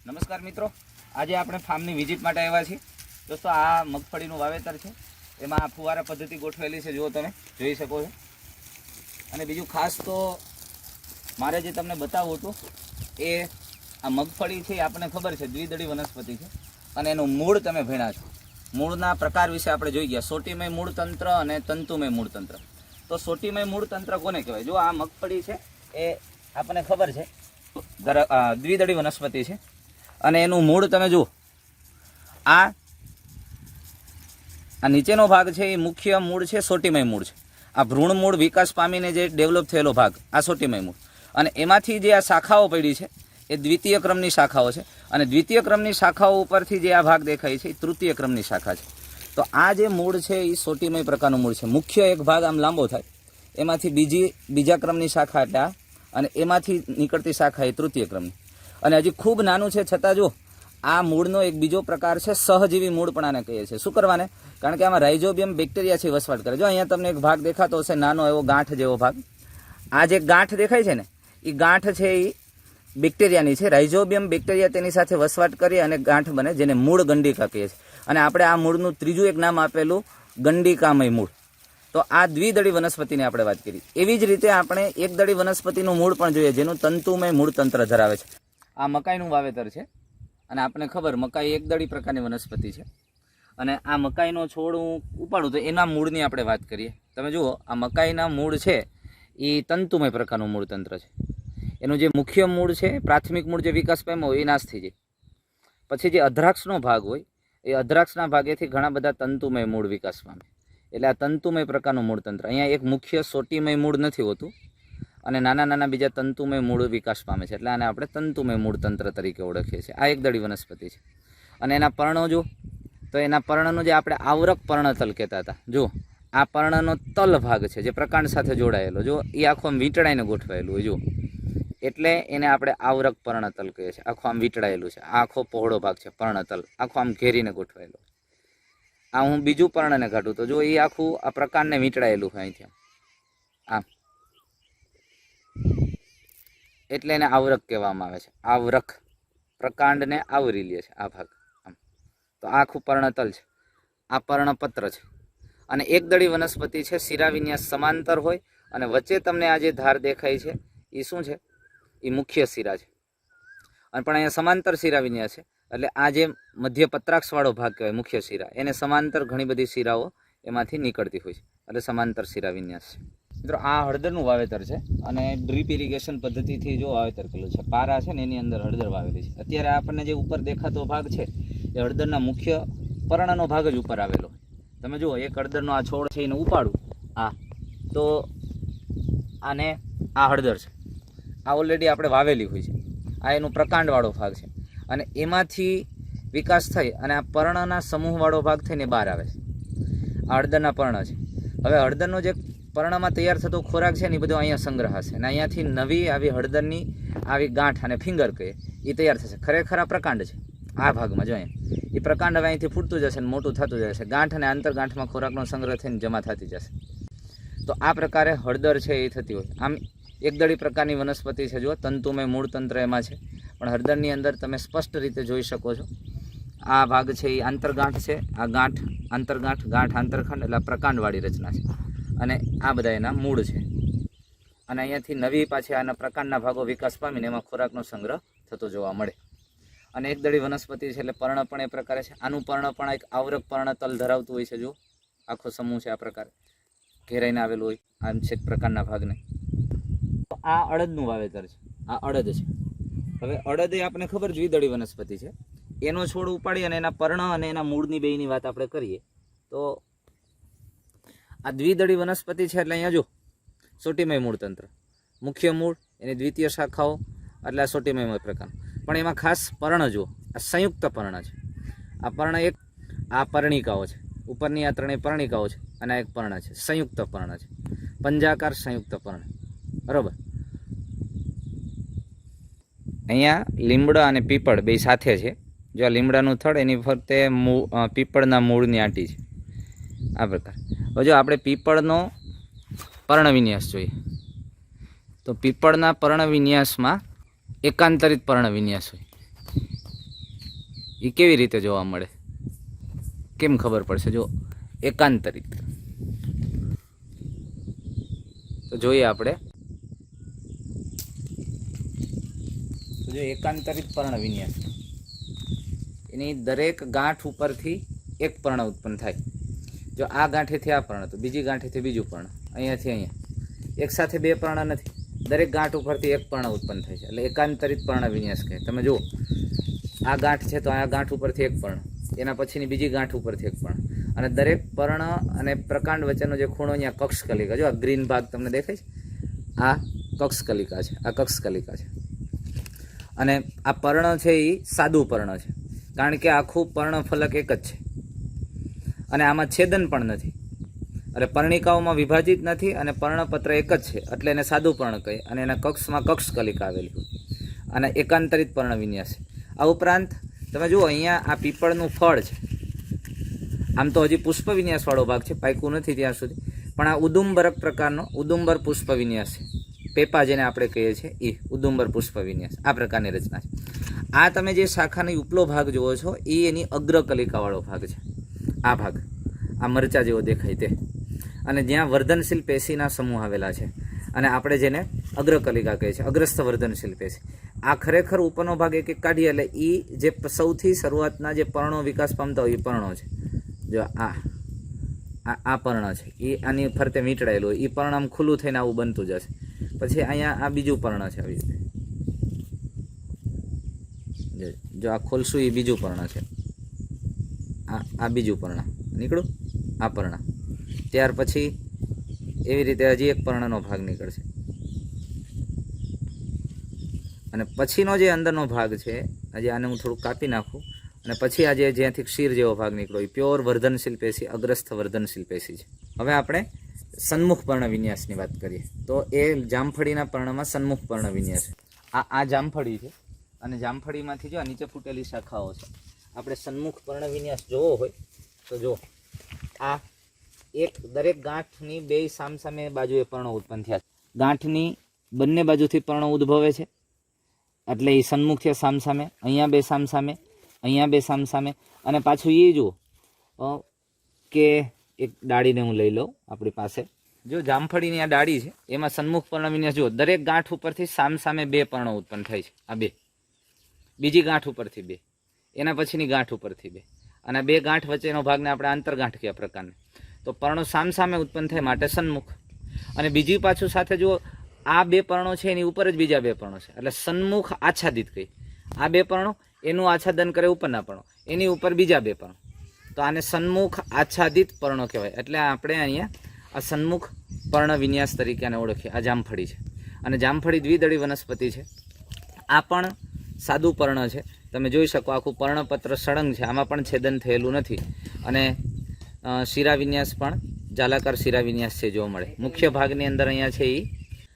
નમસ્કાર મિત્રો, આજે આપણે ફાર્મની વિઝિટ માટે આવ્યા છીએ. દોસ્તો, આ મગફળીનું વાવેતર છે. એમાં ફુવારા પદ્ધતિ ગોઠવેલી છે, જો તમે જોઈ શકો છો. અને બીજું ખાસ તો મારે જે તમને બતાવવું હતું એ આ મગફળી છે, આપણને ખબર છે દ્વિદળી વનસ્પતિ છે અને એનું મૂળ તમે ભણ્યા છો. મૂળના પ્રકાર વિશે આપણે જોઈ ગયા, સોટીમય મૂળ તંત્ર અને તંતુમય મૂળ તંત્ર. તો સોટીમય મૂળ તંત્ર કોને કહેવાય? જો આ મગફળી છે એ આપણને ખબર છે દ્વિદળી વનસ્પતિ છે અને એનું મૂળ તમે જુઓ, આ નીચેનો ભાગ છે એ મુખ્ય મૂળ છે, સોટીમય મૂળ છે. આ ભ્રૂણ મૂળ વિકાસ પામીને જે ડેવલપ થયેલો ભાગ આ સોટીમય મૂળ, અને એમાંથી જે આ શાખાઓ પડી છે એ દ્વિતીય ક્રમની શાખાઓ છે. અને દ્વિતીય ક્રમની શાખાઓ ઉપરથી જે આ ભાગ દેખાય છે એ તૃતીય ક્રમની શાખા છે. તો આ જે મૂળ છે એ સોટીમય પ્રકારનું મૂળ છે. મુખ્ય એક ભાગ આમ લાંબો થાય, એમાંથી બીજા ક્રમની શાખા એટલે આ, અને એમાંથી નીકળતી શાખા એ તૃતીય ક્રમની. અને હજી ખૂબ નાનું છે છતાં જો આ મૂળનો એક બીજો પ્રકાર છે, સહજીવી મૂળ પણ આને કહીએ છીએ. શું કરવાને? કારણ કે આમાં રાઇઝોબિયમ બેક્ટેરિયા છે વસવાટ કરે. જો અહીંયા તમને એક ભાગ દેખાતો હશે, નાનો એવો ગાંઠ જેવો ભાગ. આ જે ગાંઠ દેખાય છે ને, એ ગાંઠ છે એ બેક્ટેરિયાની છે. રાઇઝોબિયમ બેક્ટેરિયા તેની સાથે વસવાટ કરી અને ગાંઠ બને, જેને મૂળ ગંડિકા કહીએ છીએ. અને આપણે આ મૂળનું ત્રીજું એક નામ આપેલું ગંડિકામય મૂળ. તો આ દ્વિદળી વનસ્પતિની આપણે વાત કરી. એવી જ રીતે આપણે એકદળી વનસ્પતિનું મૂળ પણ જોઈએ, જેનું તંતુમય મૂળ તંત્ર ધરાવે છે. આ મકાઈનું વાવેતર છે અને આપણને ખબર, મકાઈ એકદળી પ્રકારની વનસ્પતિ છે. અને આ મકાઈનો છોડ હું ઉપાડું તો એના મૂળની આપણે વાત કરીએ. તમે જુઓ, આ મકાઈના મૂળ છે એ તંતુમય પ્રકારનું મૂળ તંત્ર છે. એનું જે મુખ્ય મૂળ છે, પ્રાથમિક મૂળ જે વિકાસ પામ્યો હોય એ નાશ થઈ જાય. પછી જે અધ્રાક્ષનો ભાગ હોય એ અધ્રાક્ષના ભાગેથી ઘણા બધા તંતુમય મૂળ વિકાસ પામે. એટલે આ તંતુમય પ્રકારનું મૂળ તંત્ર. અહીંયા એક મુખ્ય સોટીમય મૂળ નથી હોતું અને નાના નાના બીજા તંતુમય મૂળ વિકાસ પામે છે. એટલે આને આપણે તંતુમય મૂળ તંત્ર તરીકે ઓળખીએ છીએ. આ એકદળી વનસ્પતિ છે. અને એના પર્ણો જો, તો એના પર્ણનું જે આપણે આવરક પર્ણતલ કહેતા હતા, જો આ પર્ણનો તલ ભાગ છે જે પ્રકાંડ સાથે જોડાયેલો, જો એ આખો આમ વીંટળાઈને ગોઠવાયેલું હોય, જો એટલે એને આપણે આવરક પર્ણતલ કહીએ છીએ. આખો આમ વીંટળાયેલું છે, આખો પહોળો ભાગ છે પર્ણતલ, આખો આમ ઘેરીને ગોઠવાયેલો. આ હું બીજું પર્ણને કાઢું તો જો એ આખું આ પ્રકાંડને વીંટળાયેલું હોય અહીંથી આમ, એટલે એને આવરક કહેવામાં આવે છે. આવરક પ્રકાંડને આવરી લે છે આ ભાગ આમ. તો આ આખું પર્ણતલ છે, આ પર્ણપત્ર છે. અને એકદળી વનસ્પતિ છે, શિરાવિન્યાસ સમાંતર હોય અને વચ્ચે તમને આ જે ધાર દેખાય છે એ શું છે? એ મુખ્ય શિરા છે. અને પણ અહીંયા સમાંતર શિરાવિન્યાસ છે, એટલે આ જે મધ્ય પત્રાક્ષવાળો ભાગ કહેવાય મુખ્ય શિરા, એને સમાંતર ઘણી બધી શિરાઓ એમાંથી નીકળતી હોય છે, એટલે સમાંતર શિરાવિન્યાસ છે. મિત્રો, આ હળદરનું વાવેતર છે અને ડ્રીપ ઇરિગેશન પદ્ધતિથી જો વાવેતર કરેલું છે. પારા છે ને એની અંદર હળદર વાવેલી છે. અત્યારે આપણને જે ઉપર દેખાતો ભાગ છે એ હળદરના મુખ્ય પર્ણનો ભાગ જ ઉપર આવેલો. તમે જુઓ, એક હળદરનો આ છોડ છે એને ઉપાડું આ, તો આને આ હળદર છે, આ ઓલરેડી આપણે વાવેલી હોય છે. આ એનું પ્રકાંડવાળો ભાગ છે અને એમાંથી વિકાસ થઈ અને આ પર્ણના સમૂહવાળો ભાગ થઈને બહાર આવે છે. આ હળદરના પર્ણ છે. હવે હળદરનો જે પર્ણમાં તૈયાર થતો ખોરાક છે ને એ બધો અહીંયા સંગ્રહાશે અને અહીંયાથી નવી આવી હળદરની આવી ગાંઠ અને ફિંગર કહે એ તૈયાર થશે. ખરેખર આ પ્રકાંડ છે આ ભાગમાં, જો અહીંયા એ પ્રકાંડ હવે અહીંથી ફૂટતું જશે અને મોટું થતું જશે. ગાંઠ અને આંતરગાંઠમાં ખોરાકનો સંગ્રહ થઈને જમા થતી જશે. તો આ પ્રકારે હળદર છે એ થતી હોય. આમ એકદળી પ્રકારની વનસ્પતિ છે, જો તંતુમય મૂળ તંત્ર એમાં છે. પણ હળદરની અંદર તમે સ્પષ્ટ રીતે જોઈ શકો છો, આ ભાગ છે એ આંતરગાંઠ છે. આ ગાંઠ આંતરગાંઠ, ગાંઠ આંતરખંડ, એટલે પ્રકાંડવાળી રચના છે. અને આ બધા એના મૂળ છે. અને અહીંયાથી નવી પાછી આના પ્રકાંડના ભાગો વિકાસ પામીને એમાં ખોરાકનો સંગ્રહ થતો જોવા મળે. અને એકદળી વનસ્પતિ છે એટલે પર્ણ પણ એ પ્રકારે છે. આનું પર્ણ પણ એક આવરક પર્ણતલ ધરાવતું હોય છે. જો આખો સમૂહ છે આ પ્રકારે ઘેરાઈને આવેલું હોય આમ છે પ્રકારના ભાગને. તો આ અડદનું વાવેતર છે. આ અડદ છે. હવે અડદ એ આપણને ખબર દ્વિદળી વનસ્પતિ છે. એનો છોડ ઉપાડી અને એના પર્ણ અને એના મૂળની બેયની વાત આપણે કરીએ તો આ દ્વિદળી વનસ્પતિ છે. એટલે અહીંયા જો સોટીમય મૂળ તંત્ર, મુખ્ય મૂળ, એની દ્વિતીય શાખાઓ, એટલે આ સોટીમય પ્રકાર. પણ એમાં ખાસ પર્ણ જુઓ, આ સંયુક્ત પર્ણ છે. આ પર્ણ એક, આ પર્ણિકાઓ છે, ઉપરની આ ત્રણેય પર્ણિકાઓ છે અને આ એક પર્ણ છે, સંયુક્ત પર્ણ છે, પંજાકાર સંયુક્ત પર્ણ. બરોબર. અહીંયા લીમડા અને પીપળ બે સાથે છે. જો આ લીમડાનું થડ, એની ફરતે પીપળના મૂળની આંટી છે આ પ્રકાર. હવે જો આપણે પીપળનો પર્ણવિન્યાસ જોઈએ તો પીપળના પર્ણવિન્યાસમાં એકાંતરિત પર્ણવિન્યાસ હોય. એ કેવી રીતે જોવા મળે, કેમ ખબર પડશે? જો એકાંતરિત, તો જોઈએ આપણે. તો જો એકાંતરિત પર્ણ વિન્યાસ, એની દરેક ગાંઠ ઉપરથી એક પર્ણ ઉત્પન્ન થાય. જો આ ગાંઠેથી આ પર્ણ, તો બીજી ગાંઠેથી બીજું પર્ણ, અહીંયાથી અહીંયા, એક સાથે બે પર્ણ નથી, દરેક ગાંઠ ઉપરથી એક પર્ણ ઉત્પન્ન થાય છે, એટલે એકાંતરિત પર્ણ વિન્યાસ કહે. તમે જુઓ, આ ગાંઠ છે તો આ ગાંઠ ઉપરથી એક પર્ણ, એના પછીની બીજી ગાંઠ ઉપરથી એક પર્ણ, અને દરેક પર્ણ અને પ્રકાંડ વચ્ચેનો જે ખૂણો અહીંયા કક્ષકલિકા, જો આ ગ્રીન ભાગ તમને દેખાય છે, આ કક્ષકલિકા છે, આ કક્ષકલિકા છે. અને આ પર્ણ છે એ સાદું પર્ણ છે, કારણ કે આખું પર્ણફલક એક જ છે, અને આમાં છેદન પણ નથી, એટલે પર્ણિકાઓમાં વિભાજિત નથી, અને પર્ણપત્ર એક જ છે, એટલે એને સાદું પર્ણ કહે, અને એના કક્ષમાં કક્ષકલિકા આવેલી હોય, અને એકાંતરિત પર્ણ વિન્યાસ. આ ઉપરાંત તમે જુઓ, અહીંયા આ પીપળનું ફળ છે, આમ તો હજી પુષ્પ વિન્યાસવાળો ભાગ છે, પાક્યું નથી ત્યાં સુધી, પણ આ ઉદુંબરક પ્રકારનો ઉદુંબર પુષ્પ વિન્યાસ છે. પેપા જેને આપણે કહીએ છીએ એ ઉદુંબર પુષ્પ વિન્યાસ, આ પ્રકારની રચના છે. આ તમે જે શાખાની ઉપલો ભાગ જુઓ છો એ એની અગ્રકલિકાવાળો ભાગ છે, આ ભાગ, આ મરચા જેવો દેખાય તે, અને જ્યાં વર્ધનશીલ પેશીના સમૂહ આવેલા છે, અને આપણે જેને અગ્રકલિકા કહે છે, અગ્રસ્થ વર્ધનશીલ પેશી. આ ખરેખર ઉપરનો ભાગ એક એક કાઢીએ એટલે એ જે સૌથી શરૂઆતના જે પર્ણો વિકાસ પામતા હોય એ પર્ણો છે. જો આ પર્ણ છે, એ આની ફરતે વીંટળાયેલું હોય, એ પર્ણ આમ ખુલ્લું થઈને આવું બનતું જશે. પછી અહીંયા આ બીજું પર્ણ છે, આવી રીતે જો આ ખોલશું એ બીજું પર્ણ છે, આ બીજું પર્ણ નીકળું, આ પર્ણ. ત્યાર પછી એવી રીતે હજી એક પર્ણનો ભાગ નીકળશે, અને પછીનો જે અંદરનો ભાગ છે, હજી આને હું થોડુંક કાપી નાખું, અને પછી આજે જ્યાંથી ક્ષીર જેવો ભાગ નીકળ્યો એ પ્યોર વર્ધનશીલ પેશી, અગ્રસ્થ વર્ધનશીલ પેશી છે. હવે આપણે સન્મુખ પર્ણ વિન્યાસની વાત કરીએ તો એ જામફળીના પર્ણમાં સન્મુખ પર્ણ વિન્યાસ. આ જામફળી છે, અને જામફળીમાંથી જો આ નીચે ફૂટેલી શાખાઓ છે. આપણે સન્મુખ પર્ણ વિન્યાસ જોવો હોય તો જો આ એક દરેક ગાંઠની બે સામસામે બાજુએ પર્ણો ઉત્પન્ન થયા છે. ગાંઠની બંને બાજુથી પર્ણો ઉદ્ભવે છે, એટલે એ સન્મુખ થયા સામસામે, અહીંયા બે સામસામે, અહીંયા બે સામસામે, અને પાછું એ જુઓ કે એક ડાળીને હું લઈ લઉં આપણી પાસે, જો જામફળીની આ ડાળી છે એમાં સન્મુખ પર્ણ વિન્યાસ જુઓ, દરેક ગાંઠ ઉપરથી સામસામે બે પર્ણો ઉત્પન્ન થાય છે. આ બે, બીજી ગાંઠ ઉપરથી બે, એના પછીની ગાંઠ ઉપરથી બે, અને બે ગાંઠ વચ્ચેનો ભાગને આપણે આંતરગાંઠ કયા પ્રકારને, તો પર્ણો સામસામે ઉત્પન્ન થાય માટે સન્મુખ. અને બીજી પાછું સાથે જુઓ, આ બે પર્ણો છે એની ઉપર જ બીજા બે પર્ણો છે, એટલે સન્મુખ આચ્છાદિત કહી. આ બે પર્ણો એનું આચ્છાદન કરે ઉપરના પર્ણો, એની ઉપર બીજા બે પર્ણો, તો આને સન્મુખ આચ્છાદિત પર્ણો કહેવાય. એટલે આપણે અહીંયા આ સન્મુખ પર્ણ વિન્યાસ તરીકે આને ઓળખીએ. આ જામફળી છે, અને જામફળી દ્વિદળી વનસ્પતિ છે. આ પણ સાદું પર્ણ છે, તમે જોઈ શકો આખું પર્ણપત્ર સળંગ છે, આમાં પણ છેદન થયેલું નથી, અને શિરા વિન્યાસ પણ જાલાકાર શિરા વિન્યાસ છે જોવા મળે. મુખ્ય ભાગની અંદર અહીંયા છે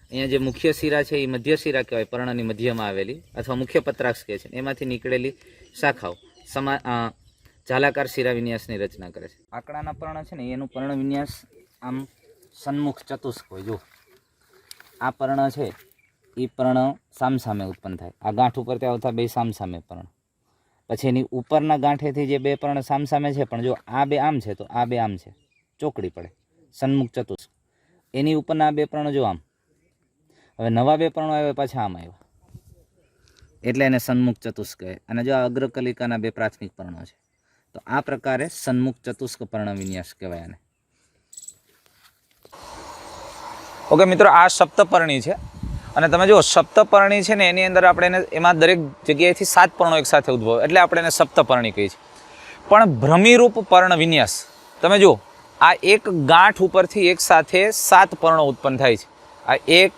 અહીંયા જે મુખ્ય શિરા છે એ મધ્ય શિરા કહેવાય, પર્ણની મધ્યમાં આવેલી, અથવા મુખ્ય પત્રાક્ષ કહે છે. એમાંથી નીકળેલી શાખાઓ જાલાકાર શિરા વિન્યાસની રચના કરે છે. આંકડાના પર્ણ છે ને એનું પર્ણ વિન્યાસ આમ સન્મુખ ચતુષ્ક હોય. જો આ પર્ણ છે એ પર્ણ સામસામે ઉત્પન્ન થાય, આ ગાંઠ ઉપરથી આવતા બે સામસામે પર્ણ, પછી એની ઉપરના ગાંઠેથી જે બે પર્ણ સામસામે છે, પણ જો આ બે આમ છે તો આ બે આમ છે, ચોકડી પડે, સન્મુખ ચતુષ્ક. એની ઉપરના બે પર્ણ જો આમ, હવે નવા બે પર્ણો આવ્યા પાછા આમ આવ્યા, એટલે એને સન્મુખ ચતુષ્ક કહે. અને જો આ અગ્રકલિકાના બે પ્રાથમિક પર્ણો છે, તો આ પ્રકારે સન્મુખ ચતુષ્ક પર્ણ વિન્યાસ કહેવાય આને. ઓકે મિત્રો, આ સપ્તપર્ણી છે, અને તમે જુઓ સપ્તપર્ણી છે ને એની અંદર આપણે એમાં દરેક જગ્યાએથી 7 પર્ણો એકસાથે ઉદ્ભવે, એટલે આપણે એને સપ્તપર્ણી કહીએ છીએ. પણ ભ્રમિરૂપ પર્ણ વિન્યાસ તમે જુઓ, આ એક ગાંઠ ઉપરથી એક સાથે 7 પર્ણો ઉત્પન્ન થાય છે. આ એક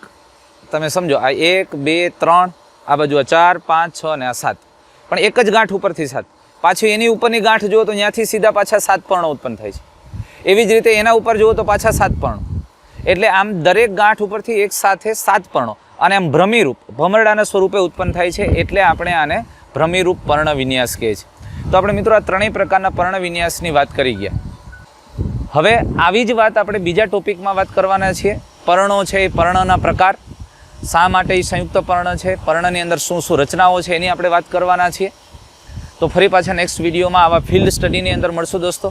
તમે સમજો, આ 1 2 3, આ બાજુ 4 5 6 અને આ 7, પણ એક જ ગાંઠ ઉપરથી 7. પાછી એની ઉપરની ગાંઠ જુઓ તો ત્યાંથી સીધા પાછા 7 પર્ણો ઉત્પન્ન થાય છે. એવી જ રીતે એના ઉપર જુઓ તો પાછા 7 પર્ણો, એટલે આમ દરેક ગાંઠ ઉપરથી એક સાથે 7 પર્ણો, અને આમ ભ્રમિરૂપ ભમરડાના સ્વરૂપે ઉત્પન્ન થાય છે, એટલે આપણે આને ભ્રમિરૂપ પર્ણ વિન્યાસ કહીએ છીએ. તો આપણે મિત્રો આ ત્રણેય પ્રકારના પર્ણ વિન્યાસની વાત કરી ગયા. હવે આવી જ વાત આપણે બીજા ટોપિકમાં વાત કરવાના છીએ. પર્ણો છે એ પર્ણના પ્રકાર, શા માટે એ સંયુક્ત પર્ણ છે, પર્ણની અંદર શું શું રચનાઓ છે એની આપણે વાત કરવાના છીએ. તો ફરી પાછા નેક્સ્ટ વિડીયોમાં આવા ફિલ્ડ સ્ટડીની અંદર મળશું દોસ્તો.